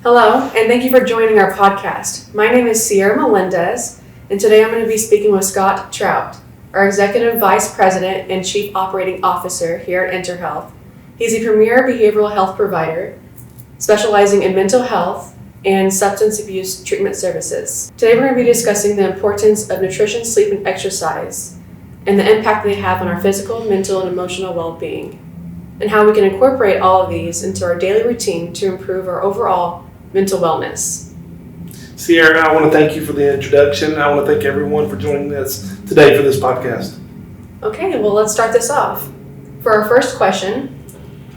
Hello, and thank you for joining our podcast. My name is Sierra Melendez, and today I'm going to be speaking with Scott Trout, our Executive Vice President and Chief Operating Officer here at Enterhealth. He's a premier behavioral health provider, specializing in mental health and substance abuse treatment services. Today we're going to be discussing the importance of nutrition, sleep, and exercise, and the impact they have on our physical, mental, and emotional well-being, and how we can incorporate all of these into our daily routine to improve our overall mental wellness. Sierra, I want to thank you for the introduction. I want to thank everyone for joining us today for this podcast. Okay, well, let's start this off. For our first question,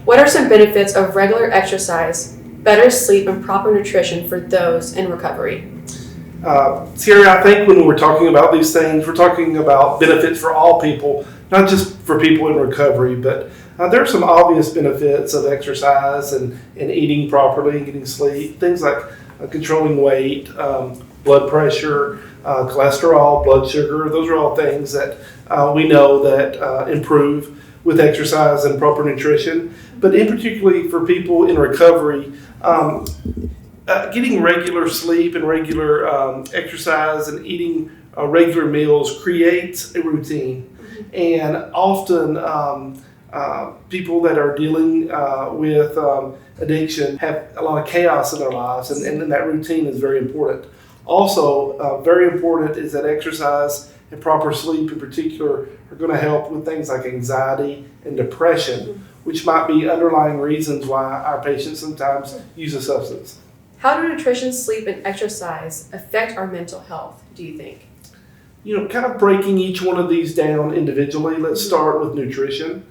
what are some benefits of regular exercise, better sleep, and proper nutrition for those in recovery? Sierra, I think when we're talking about these things, we're talking about benefits for all people, not just for people in recovery, but there are some obvious benefits of exercise and eating properly and getting sleep. Things like controlling weight, blood pressure, cholesterol, blood sugar. Those are all things that we know that improve with exercise and proper nutrition. But in particularly for people in recovery, getting regular sleep and regular exercise and eating regular meals creates a routine. And often people that are dealing with addiction have a lot of chaos in their lives, and that routine is very important. Also, very important is that exercise and proper sleep in particular are going to help with things like anxiety and depression, which might be underlying reasons why our patients sometimes use a substance. How do nutrition, sleep, and exercise affect our mental health, do you think? Kind of breaking each one of these down individually, let's start with nutrition.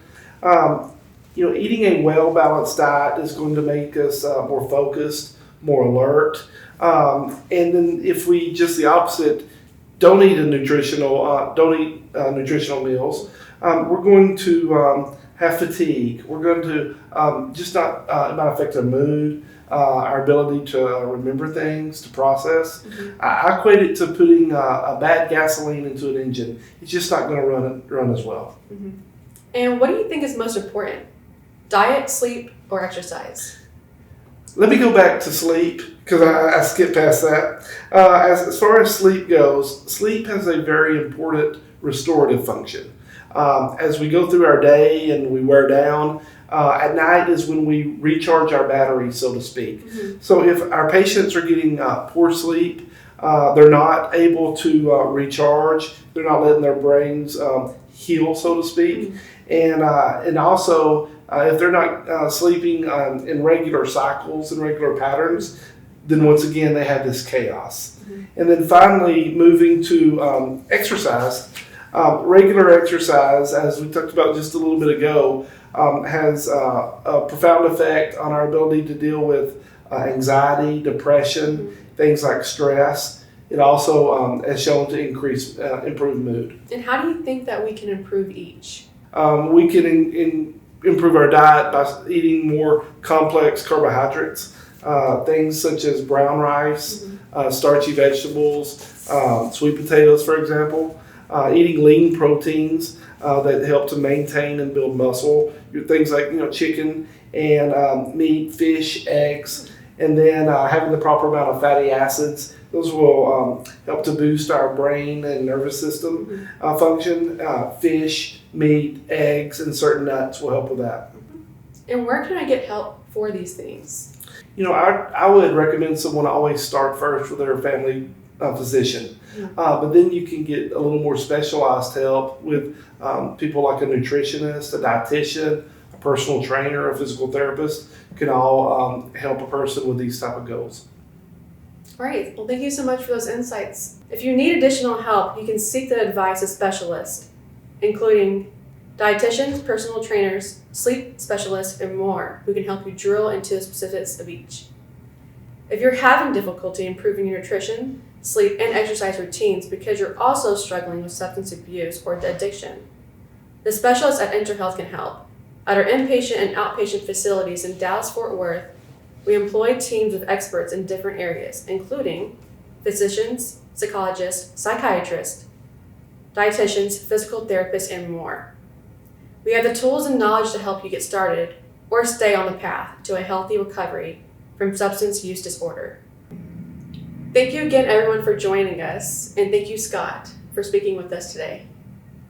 Eating a well-balanced diet is going to make us more focused, more alert. And then if we just the opposite, don't eat nutritional meals, we're going to have fatigue. We're going to it might affect our mood, our ability to remember things, to process. I equate it to putting a bad gasoline into an engine. It's just not going to run as well. And what do you think is most important? Diet, sleep, or exercise? Let me go back to sleep because I skipped past that. As far as sleep goes, sleep has a very important restorative function. As we go through our day and we wear down, at night is when we recharge our battery, so to speak. So if our patients are getting poor sleep, they're not able to recharge, they're not letting their brains heal, so to speak. And also, if they're not sleeping in regular cycles and regular patterns, then once again they have this chaos. And then finally, moving to exercise. Regular exercise, as we talked about just a little bit ago, has a profound effect on our ability to deal with anxiety, depression, things like stress. It also has shown to improve mood. And how do you think that we can improve each? We can improve our diet by eating more complex carbohydrates, things such as brown rice, starchy vegetables, sweet potatoes, for example. Eating lean proteins that help to maintain and build muscle. Things like chicken and meat, fish, eggs, and then having the proper amount of fatty acids. Those will help to boost our brain and nervous system function. Fish, meat, eggs, and certain nuts will help with that. And where can I get help for these things? I would recommend someone always start first with their family physician. But then you can get a little more specialized help with people like a nutritionist, a dietitian, a personal trainer, a physical therapist can all help a person with these type of goals. All right. Well, thank you so much for those insights. If you need additional help, you can seek the advice of specialists, including dietitians, personal trainers, sleep specialists, and more, who can help you drill into the specifics of each. If you're having difficulty improving your nutrition, sleep, and exercise routines because you're also struggling with substance abuse or addiction, the specialists at Enterhealth can help. At our inpatient and outpatient facilities in Dallas-Fort Worth, we employ teams of experts in different areas, including physicians, psychologists, psychiatrists, dietitians, physical therapists, and more. We have the tools and knowledge to help you get started or stay on the path to a healthy recovery from substance use disorder. Thank you again, everyone, for joining us, and thank you, Scott, for speaking with us today.